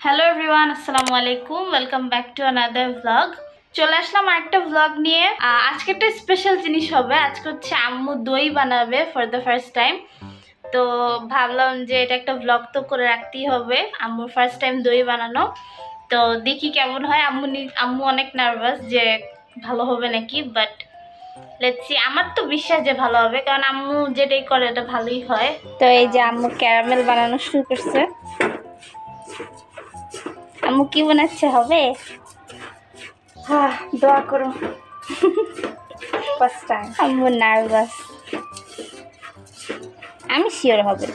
Hello everyone, আসসালামু আলাইকুম। Welcome back to another vlog. চলে আসলাম আরেকটা ভ্লগ নিয়ে। আজকে একটা স্পেশাল জিনিস হবে। আজকে হচ্ছে আম্মু দই বানাবে ফর দ্য ফার্স্ট টাইম। তো ভাবলাম যে এটা একটা ভ্লগ তো করে রাখতেই হবে, আম্মুর ফার্স্ট টাইম দই বানানো। তো দেখি কেমন হয়। আম্মু অনেক নার্ভাস যে ভালো হবে নাকি, বাট লেটস সি। আমার তো বিশ্বাস যে ভালো হবে, কারণ আম্মু যেটাই করে এটা ভালোই হয়। তো এই যে আম্মু ক্যারামেল বানানো শুরু করছে। আম্মু কি বানাচ্ছে, হবে? হ্যাঁ, দোয়া করো। ফার্স্ট টাইম আম্মু নার্ভাস। আমি শিওর হবে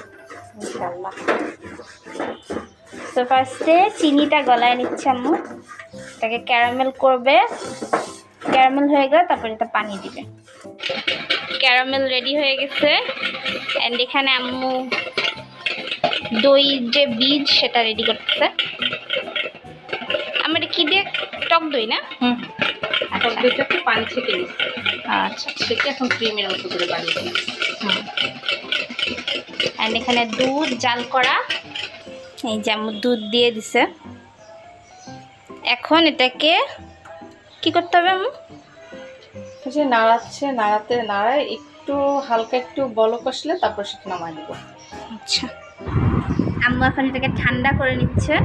ইনশাআল্লাহ। তো ফার্স্টে চিনিটা গলায় নিচ্ছে আম্মু, এটাকে ক্যারামেল করবে। ক্যারামেল হয়ে গেলে তারপরে এটা পানি দিবে। ক্যারামেল রেডি হয়ে গেছে। অ্যান্ড এখানে আম্মু দই যে বীজ সেটা রেডি করতেছে। আমি এটা কি দিয়ে, টক দই না? টক দইটা একটু পানি ছেঁকে নিচ্ছি। আচ্ছা, সেটা এখন ক্রিমের মতো করে বানিয়ে দিচ্ছি। অ্যান্ড এখানে দুধ জাল করা, এই যে আম্মু দুধ দিয়ে দিছে। এখন এটাকে কি করতে হবে আম্মু? যে নাড়ায় একটু হালকা একটু বলক আসলে তারপর সেটা নামাই দেবো। আচ্ছা, আম্মু এখন এটাকে ঠান্ডা করে নিচ্ছে।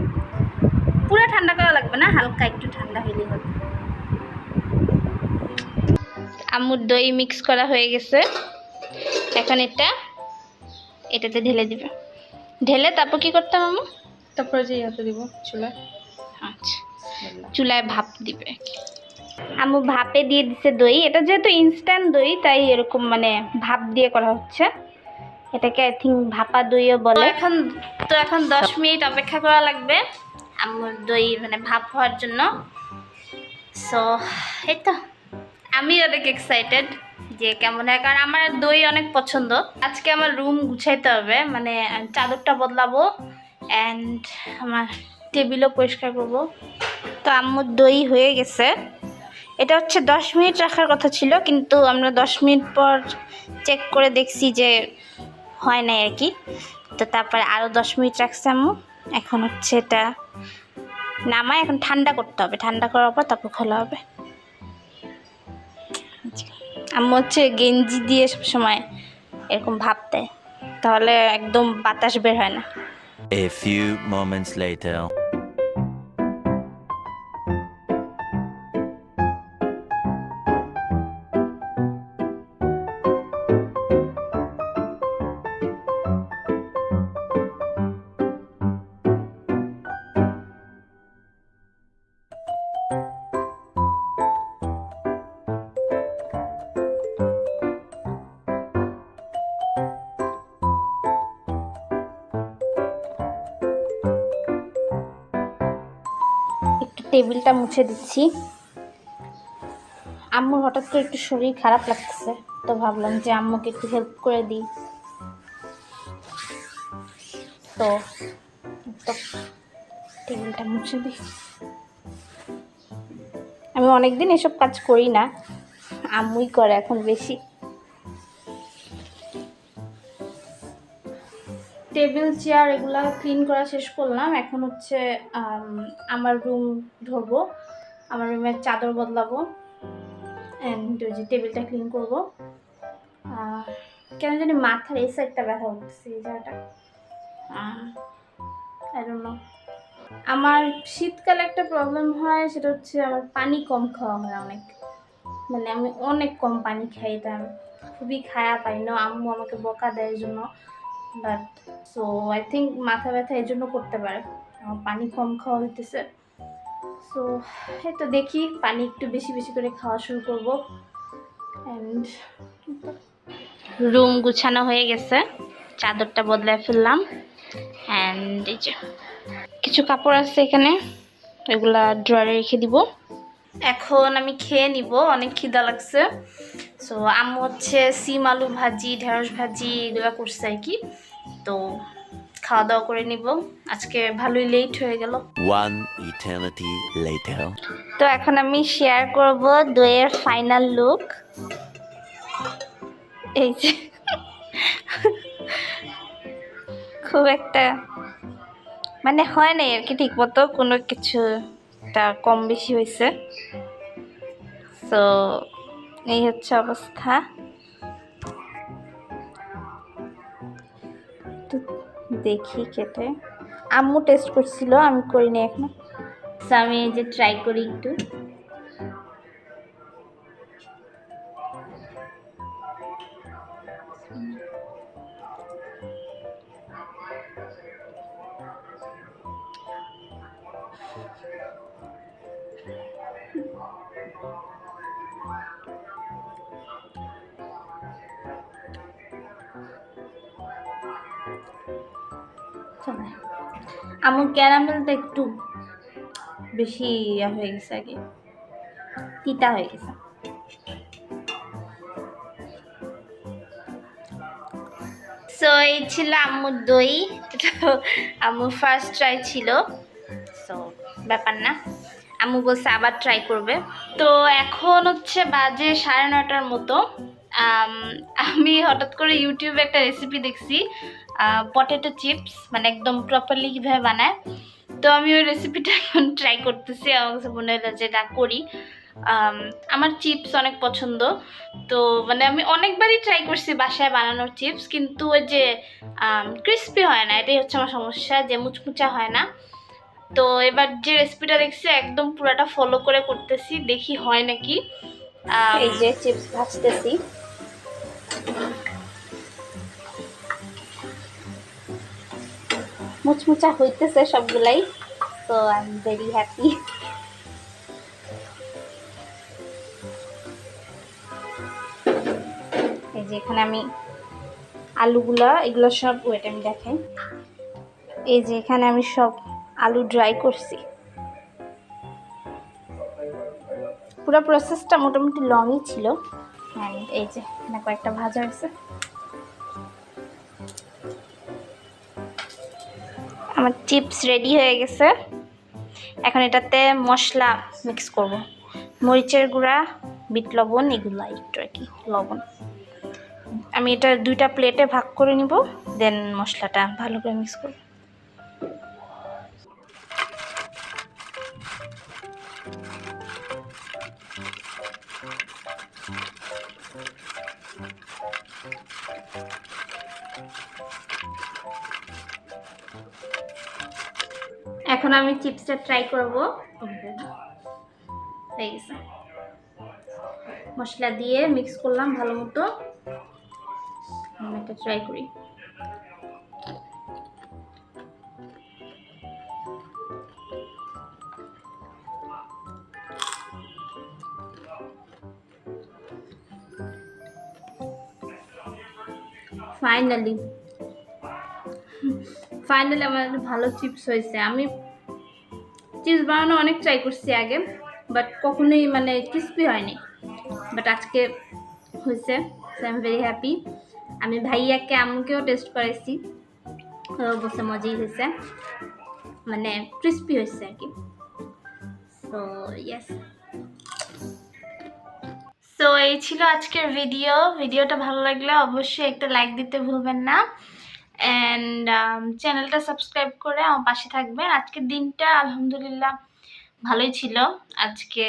পুরো ঠান্ডা করা লাগবে না, হালকা একটু ঠান্ডা হইলেই হবে। আম্মুর দই মিক্স করা হয়ে গেছে। এখন এটাতে ঢেলে দিবে। ঢেলে তারপর কি করতাম আম্মু? তারপরে যে ইয়াতে দিব চুলায়। আচ্ছা, চুলায় ভাপ দিবে। আম্মু ভাপে দিয়ে দিচ্ছে দই। এটা যেহেতু ইনস্ট্যান্ট দই তাই এরকম মানে ভাপ দিয়ে করা হচ্ছে। এটাকে আই থিঙ্ক ভাপা দইও বলে। এখন 10 মিনিট অপেক্ষা করা লাগবে আম্মুর দই মানে ভাপ হওয়ার জন্য। সো এই তো আমি অনেক এক্সাইটেড যে কেমন হয়, কারণ আমার দই অনেক পছন্দ। আজকে আমার রুম গুছাইতে হবে, মানে চাদরটা বদলাবো অ্যান্ড আমার টেবিলও পরিষ্কার করবো। তো আম্মুর দই হয়ে গেছে। এটা হচ্ছে 10 মিনিট রাখার কথা ছিল, কিন্তু আমরা 10 মিনিট পর চেক করে দেখছি যে হয় নাই আর কি। তো তারপরে আরও 10 মিনিট রাখছে আম্মু। এখন হচ্ছে এটা নামায় এখন ঠান্ডা করতে হবে। ঠান্ডা করার পর তারপর খোলা হবে। আম্মু হচ্ছে গেঞ্জি দিয়ে সবসময় এরকম ভাপ দেয়, তাহলে একদম বাতাস বের হয় না। A few moments later. একটু টেবিলটা মুছে দিচ্ছি। আম্মুর হঠাৎ করে একটু শরীর খারাপ লাগতেছে, তো ভাবলাম যে আম্মুকে একটু হেল্প করে দিই। তো টেবিলটা মুছে দিই। আমি অনেকদিন এসব কাজ করি না, আম্মুই করে এখন বেশি। টেবিল চেয়ার এগুলা ক্লিন করা শেষ করলাম। এখন হচ্ছে আমার রুম ধরবো, আমার রুমের চাদর বদলাবো অ্যান্ড ওই যে টেবিলটা ক্লিন করবো। কেন জানি মাথার এই সাইডটা ব্যথা উঠছে, এই জায়গাটা। I don't know. আমার শীতকালে একটা প্রবলেম হয়, সেটা হচ্ছে আমার পানি কম খাওয়া হয় অনেক। মানে আমি অনেক কম পানি খাই, এটা আমি খুবই খারাপ। পাই না, আম্মু আমাকে বকা দেয় এই জন্য। বাট সো আই থিঙ্ক মাথা ব্যথা এই জন্য করতে পারে, আমার পানি কম খাওয়া হইতেছে। সো এই তো দেখি পানি একটু বেশি বেশি করে খাওয়া শুরু করবো। অ্যান্ড রুম গুছানো হয়ে গেছে, চাদরটা বদলায় ফেললাম। অ্যান্ড এই যে কিছু কাপড় আছে এখানে, এগুলা ড্রয়ারে রেখে দিব। এখন আমি খেয়ে নিব, অনেক খিদা লাগছে। সো আম্মু হচ্ছে সিম আলু ভাজি, ঢেঁড়স ভাজি এগুলো করছে আর কি। তো খাওয়া দাওয়া করে নিব। আজকে ভালোই লেট হয়ে গেল। One eternity later. তো এখন আমি শেয়ার করব দইয়ের ফাইনাল লুক। এই যে খুব একটা মানে হয় নাই আর কি ঠিক মতো, কোনো কিছুটা কম বেশি হয়েছে। তো এই হচ্ছে অবস্থা। তো দেখি কেটে, আম্মু টেস্ট করছিল, আমি করিনি এখনো। তো আমি এই যে ট্রাই করি একটু। আমার ক্যারামেলটা একটু বেশি হয়ে গেছে, আগে তিতা হয়ে গেছে। সো এই ছিল আম্মুর দই। তো আম্মুর ফার্স্ট ট্রাই ছিল, সো ব্যাপার না, আম্মু বলছে আবার ট্রাই করবে। তো এখন হচ্ছে বাজে 9:30টার মতো। আমি হঠাৎ করে ইউটিউবে একটা রেসিপি দেখছি, পটেটো চিপস, মানে একদম প্রপারলি কীভাবে বানায়। তো আমি ওই রেসিপিটা এখন ট্রাই করতেছি। আমার কাছে মনে হলো যে না করি। আমার চিপস অনেক পছন্দ, তো মানে আমি অনেকবারই ট্রাই করছি বাসায় বানানোর চিপস, কিন্তু ওই যে ক্রিস্পি হয় না, এটাই হচ্ছে আমার সমস্যা, যে মুচমুচা হয় না। তো এবার যে রেসিপিটা দেখছি একদম পুরাটা ফলো করে করতেছি, দেখি হয় নাকি। এই যে চিপস ভাজতেছি। মুচমুচা হইতেছে সবগুলাই, তো আই এম ভেরি হ্যাপি। এই যে এখানে আমি আলুগুলা, এগুলো সব ওয়েট আমি দেখাই। এই যে এখানে আমি সব আলু ড্রাই করছি। পুরো প্রসেসটা মোটামুটি লংই ছিল। অ্যান্ড এই যে এখানে কয়েকটা ভাজা হয়েছে। আমার চিপস রেডি হয়ে গেছে। এখন এটাতে মশলা মিক্স করব, মরিচের গুঁড়া, বিট লবণ, এগুলো একটু আর কি লবণ। আমি এটা 2টা প্লেটে ভাগ করে নিব, দেন মশলাটা ভালো করে মিক্স করব। এখন আমি চিপসটা ট্রাই করব। হয়ে গেছে, মশলা দিয়ে মিক্স করলাম ভালো মতো। আমি এটা ট্রাই করি। ফাইনালি আমার ভালো চিপস হয়েছে। আমি চিপস বানানো অনেক ট্রাই করছি আগে, বাট কখনোই মানে ক্রিস্পি হয়নি, বাট আজকে হয়েছে। So I am very happy. আমি ভাইয়াকে আম্মুকেও টেস্ট করাইছি, বলছে মজাই হয়েছে, মানে ক্রিস্পি হয়েছে আর কি। সো ইয়েস, সো এই ছিল আজকের ভিডিওটা ভালো লাগলে অবশ্যই একটা লাইক দিতে ভুলবেন না, অ্যান্ড চ্যানেলটা সাবস্ক্রাইব করে আমার পাশে থাকবেন। আজকের দিনটা আলহামদুলিল্লাহ ভালোই ছিল। আজকে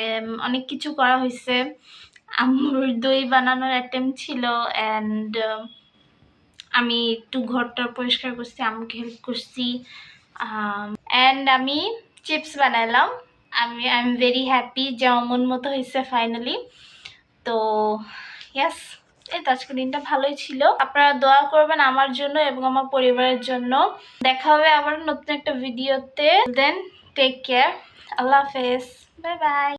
অনেক কিছু করা হয়েছে। আম্মুর দই বানানোর অ্যাটেম্প ছিল, অ্যান্ড আমি একটু ঘরটা পরিষ্কার করছি, আম্মুকে হেল্প করছি, অ্যান্ড আমি চিপস বানালাম। আই এম ভেরি হ্যাপি যে আমার মন মতো হয়েছে ফাইনালি। তো ইয়াস, এই তো আজকের দিনটা ভালোই ছিল। আপনারা দোয়া করবেন আমার জন্য এবং আমার পরিবারের জন্য। দেখা হবে আবার নতুন একটা ভিডিওতে। দেন টেক কেয়ার, আল্লাহ হাফেজ, বাই বাই।